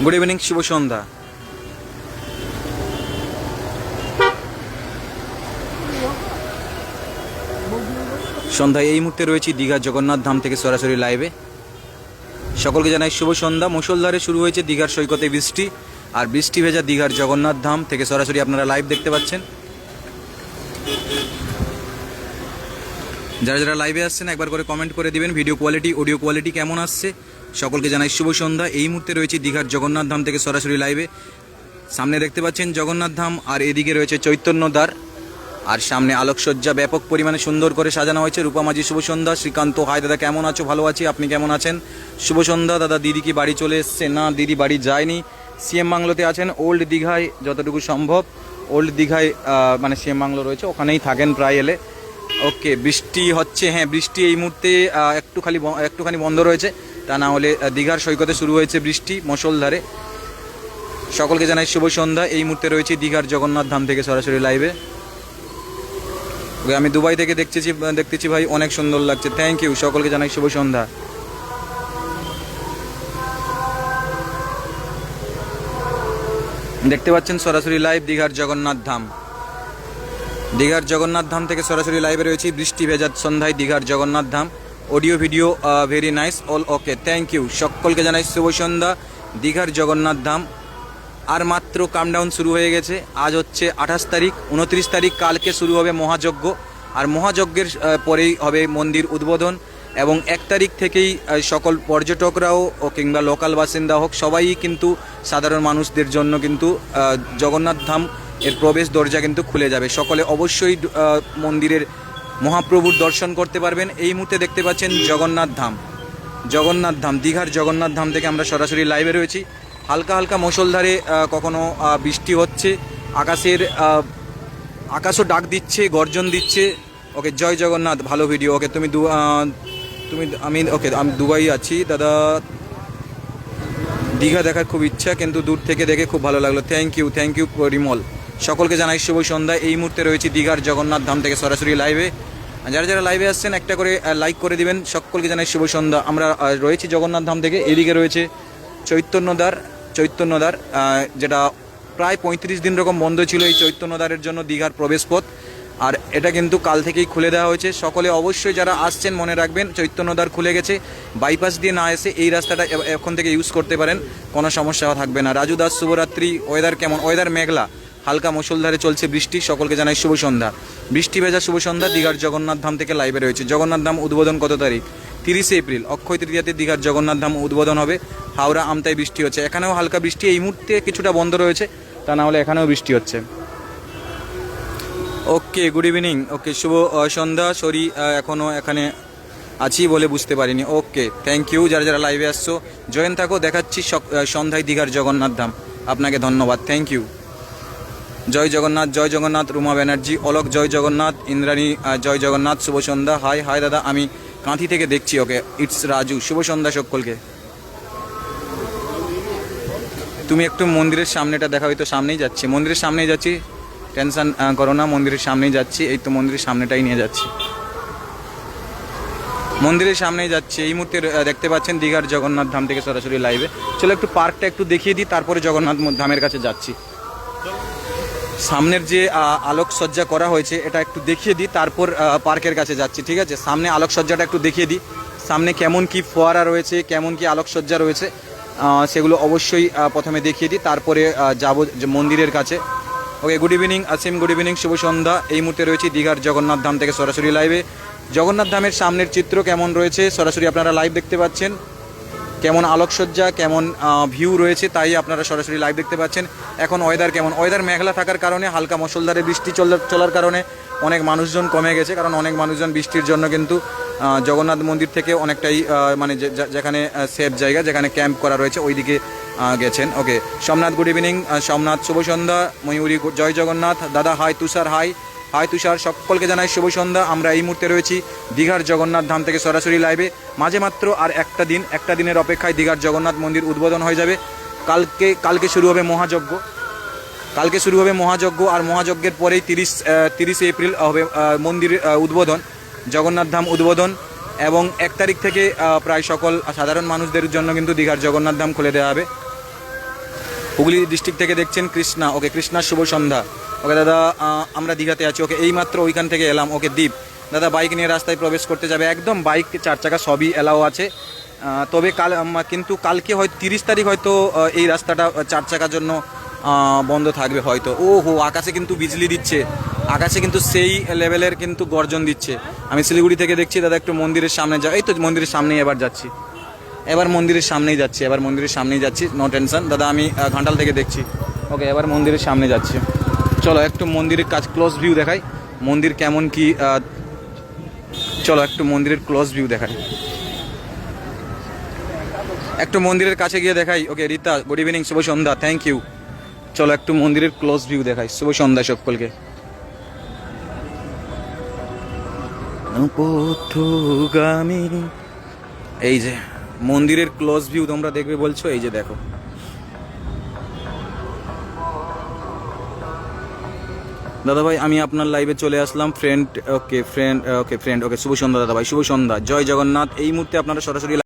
Good evening, শুভ সন্ধ্যা। সন্ধ্যায় এই মুহূর্তে রয়েছি দীঘার জগন্নাথ ধাম থেকে সরাসরি লাইভে। সকলকে জানাই শুভ সন্ধ্যা। মুষলধারে শুরু হয়েছে দীঘার সৈকতে বৃষ্টি, আর বৃষ্টি ভেজা দীঘার জগন্নাথ ধাম থেকে সরাসরি আপনারা লাইভ দেখতে পাচ্ছেন। যারা যারা লাইভে আসছেন একবার করে কমেন্ট করে দিবেন ভিডিও কোয়ালিটি, অডিও কোয়ালিটি কেমন আসছে। সকলকে জানাই শুভ সন্ধ্যা। এই মুহূর্তে রয়েছে দীঘার জগন্নাথ ধাম থেকে সরাসরি লাইভে। সামনে দেখতে পাচ্ছেন জগন্নাথ ধাম, আর এদিকে রয়েছে চৈতন্য দ্বার, আর সামনে আলোকসজ্জা ব্যাপক পরিমাণে সুন্দর করে সাজানো হয়েছে। রূপামাঝি শুভ সন্ধ্যা। শ্রীকান্ত, হাই দাদা, কেমন আছো? ভালো আছি, আপনি কেমন আছেন? শুভ সন্ধ্যা দাদা। দিদি কি বাড়ি চলে এসছে? না, দিদি বাড়ি যায়নি, সিএম বাংলোতে আছেন। ওল্ড দীঘায় যতটুকু সম্ভব, ওল্ড দীঘায় মানে সিএম বাংলো রয়েছে, ওখানেই থাকেন প্রায় এলে। ওকে, বৃষ্টি হচ্ছে। হ্যাঁ, বৃষ্টি এই মুহূর্তে একটুখানি বন্ধ রয়েছে, তা না হলে দীঘার সৈকতে শুরু হয়েছে বৃষ্টি মুষলধারে। সকলকে জানাই শুভ সন্ধ্যা। এই মুহূর্তে রয়েছে দীঘার জগন্নাথ ধাম থেকে সরাসরি লাইভে। আমি দুবাই থেকে দেখতেছি ভাই, অনেক সুন্দর লাগছে, থ্যাংক ইউ। সকলকে জানাই শুভ সন্ধ্যা। দেখতে পাচ্ছেন সরাসরি লাইভ দীঘার জগন্নাথ ধাম। দীঘার জগন্নাথ ধাম থেকে সরাসরি লাইভে রয়েছি বৃষ্টি ভেজা সন্ধ্যায় দীঘার Jagannath Dham. Audio video very nice, all okay, thank you. সকলকে জানাই শুভ সন্ধ্যা। দীঘার জগন্নাথ ধাম আর মাত্র কামডাউন শুরু হয়ে গেছে। আজ হচ্ছে 28 তারিখ, 29 তারিখ কালকে শুরু হবে মহাযজ্ঞ, আর মহাযজ্ঞের পরেই হবে মন্দির উদ্বোধন। এবং 1 তারিখ থেকেই সকল পর্যটকরাও কিংবা লোকাল বাসিন্দা হোক, সবাই কিন্তু সাধারণ মানুষদের জন্য কিন্তু জগন্নাথ ধাম এর প্রবেশ দরজা কিন্তু খুলে যাবে। সকলে অবশ্যই মন্দিরের মহাপ্রভুর দর্শন করতে পারবেন। এই মুহূর্তে দেখতে পাচ্ছেন জগন্নাথ ধাম, দীঘার জগন্নাথ ধাম থেকে আমরা সরাসরি লাইভে রয়েছি। হালকা হালকা মুষলধারে কখনো বৃষ্টি হচ্ছে, আকাশও ডাক দিচ্ছে, গর্জন দিচ্ছে। ওকে, জয় জগন্নাথ, ভালো ভিডিও। ওকে, আমি দুবাই আছি দাদা, দীঘা দেখার খুব ইচ্ছা, কিন্তু দূর থেকে দেখে খুব ভালো লাগলো, থ্যাংক ইউ পরিমল। সকলকে জানাই শুভ সন্ধ্যা। এই মুহূর্তে রয়েছি দীঘার জগন্নাথ ধাম থেকে সরাসরি লাইভে। যারা যারা লাইভে আসছেন একটা করে লাইক করে দিবেন। সকলকে জানাই শুভ সন্ধ্যা। আমরা রয়েছি জগন্নাথ ধাম থেকে। এদিকে রয়েছে চৈতন্যদ্বার, যেটা প্রায় 35 দিন রকম বন্ধ ছিল এই চৈতন্যদ্বারের জন্য দীঘার প্রবেশপথ, আর এটা কিন্তু কাল থেকেই খুলে দেওয়া হয়েছে। সকলে অবশ্যই যারা আসছেন মনে রাখবেন চৈতন্যদ্বার খুলে গেছে, বাইপাস দিয়ে না এসে এই রাস্তাটা এখন থেকে ইউজ করতে পারেন, কোনো সমস্যা থাকবে না। রাজু দাস, শুভরাত্রি। ওয়েদার কেমন? ওয়েদার মেঘলা, হালকা মুষলধারে চলছে বৃষ্টি। সকলকে জানাই শুভ সন্ধ্যা। বৃষ্টি ভেজা শুভ সন্ধ্যা। দীঘার জগন্নাথ ধাম থেকে লাইভে রয়েছে। জগন্নাথ ধাম উদ্বোধন কত তারিখ? 30 এপ্রিল, অক্ষয় তৃতীয়াতে দীঘার জগন্নাথ ধাম উদ্বোধন হবে। হাওড়া আমতায় বৃষ্টি হচ্ছে, এখানেও হালকা বৃষ্টি এই মুহূর্তে কিছুটা বন্ধ রয়েছে, তা না হলে এখানেও বৃষ্টি হচ্ছে। ওকে, গুড ইভিনিং। ওকে, শুভ সন্ধ্যা। সরি, এখনও এখানে আছি বলে বুঝতে পারিনি। ওকে, থ্যাংক ইউ। যারা যারা লাইভে আসছো জয়েন থাকো, দেখাচ্ছি সন্ধ্যায় দীঘার জগন্নাথ ধাম। আপনাকে ধন্যবাদ, থ্যাংক ইউ। জয় জগন্নাথ, রুমা ব্যানার্জি, অলোক জয় জগন্নাথ, ইন্দ্রাণী জয় জগন্নাথ, শুভ সন্ধ্যা। হাই দাদা, আমি কাঁথি থেকে দেখছি। ওকে, ইটস রাজু, শুভ সন্ধ্যা সকলকে। তুমি একটু মন্দিরের সামনেটা দেখা, হয়তো সামনেই যাচ্ছি, মন্দিরের সামনেই যাচ্ছি, টেনশন করো না, মন্দিরের সামনেই যাচ্ছি। এই তো মন্দিরের সামনেটাই নিয়ে যাচ্ছি, মন্দিরের সামনেই যাচ্ছি। এই মুহূর্তে দেখতে পাচ্ছেন দীঘার জগন্নাথ ধাম থেকে সরাসরি লাইভে। চলো একটু পার্কটা একটু দেখিয়ে দিই, তারপরে জগন্নাথ ধামের কাছে যাচ্ছি। সামনের যে আলোকসজ্জা করা হয়েছে এটা একটু দেখিয়ে দিই, তারপর পার্কের কাছে যাচ্ছি, ঠিক আছে? সামনে আলোকসজ্জাটা একটু দেখিয়ে দিই, সামনে কেমন কি ফোয়ারা রয়েছে, কেমন কি আলোকসজ্জা রয়েছে, সেগুলো অবশ্যই প্রথমে দেখিয়ে দিই, তারপরে যাব মন্দিরের কাছে। Okay, good evening Asim, good evening, শুভ সন্ধ্যা। এই মুহূর্তে রয়েছি দীঘার জগন্নাথ ধাম থেকে সরাসরি লাইভে। জগন্নাথ ধামের সামনের চিত্র কেমন রয়েছে সরাসরি আপনারা লাইভ দেখতে পাচ্ছেন, কেমন আলোকসজ্জা, কেমন ভিউ রয়েছে, তাই আপনারা সরাসরি লাইভ দেখতে পাচ্ছেন। এখন ওয়েদার কেমন? ওয়েদার মেঘলা থাকার কারণে, হালকা মুষলধারে বৃষ্টি চলার কারণে অনেক মানুষজন কমে গেছে, কারণ অনেক মানুষজন বৃষ্টির জন্য কিন্তু জগন্নাথ মন্দির থেকে অনেকটাই মানে যেখানে সেফ জায়গা, যেখানে ক্যাম্প করা রয়েছে ওই দিকে গেছেন। ওকে, সোমনাথ, গুড ইভিনিং। সোমনাথ, শুভ সন্ধ্যা। ময়ূরী, জয় জগন্নাথ। দাদা হাই। তুষার, হাই তুষার। সকলকে জানাই শুভ সন্ধ্যা। আমরা এই মুহূর্তে রয়েছি দীঘার জগন্নাথ ধাম থেকে সরাসরি লাইভে। মাঝে মাত্র আর একটা দিনের অপেক্ষায় দীঘার জগন্নাথ মন্দির উদ্বোধন হয়ে যাবে। কালকে শুরু হবে মহাযজ্ঞ, আর মহাযজ্ঞের পরেই 30 এপ্রিল হবে মন্দির উদ্বোধন, জগন্নাথ ধাম উদ্বোধন। এবং 1 তারিখ থেকে প্রায় সকল সাধারণ মানুষদের জন্য কিন্তু দীঘার জগন্নাথ ধাম খুলে দেওয়া হবে। হুগলি ডিস্ট্রিক্ট থেকে দেখছেন কৃষ্ণা, ওকে কৃষ্ণা শুভ সন্ধ্যা। ওকে দাদা আমরা দীঘাতে আছি, ওকে এইমাত্র ওইখান থেকে এলাম। ওকে দীপ দাদা বাইক নিয়ে রাস্তায় প্রবেশ করতে যাবে, একদম বাইক 4 চাকা সবই এলাও আছে। তবে কিন্তু কালকে হয়তো 30 তারিখ হয়তো এই রাস্তাটা 4 চাকার জন্য বন্ধ থাকবে হয়তো। ও হো, আকাশে কিন্তু বিজলি দিচ্ছে, আকাশে কিন্তু সেই লেভেলের কিন্তু গর্জন দিচ্ছে। আমি শিলিগুড়ি থেকে দেখছি দাদা, একটু মন্দিরের সামনে এই তো মন্দিরের সামনেই এবার যাচ্ছি, এবার মন্দিরের সামনেই যাচ্ছি, নো টেনশন দাদা। আমি ঘাটাল থেকে দেখছি। ওকে এবার মন্দিরের সামনে যাচ্ছি। চলো একটু মন্দিরের কাছে ক্লোজ ভিউ দেখাই, মন্দির কেমন কি। চলো একটু মন্দিরের ক্লোজ ভিউ দেখাই, একটু মন্দিরের কাছে গিয়ে দেখাই। ওকে রীতা গুড ইভিনিং, শুভ সন্ধ্যা, থ্যাংক ইউ। চলো একটু মন্দিরের ক্লোজ ভিউ দেখাই, শুভ সন্ধ্যা সকলকে। পথগামী, এই যে মন্দিরের ক্লোজ ভিউ তোমরা দেখবে বলছো, এই যে দেখো। দাদা ভাই আমি আপনার লাইভে চলে আসলাম, ফ্রেন্ড। ওকে ফ্রেন্ড, ওকে শুভ সন্ধ্যা দাদা ভাই, শুভ সন্ধ্যা, জয় জগন্নাথ। এই মুহূর্তে আপনারা সরাসরি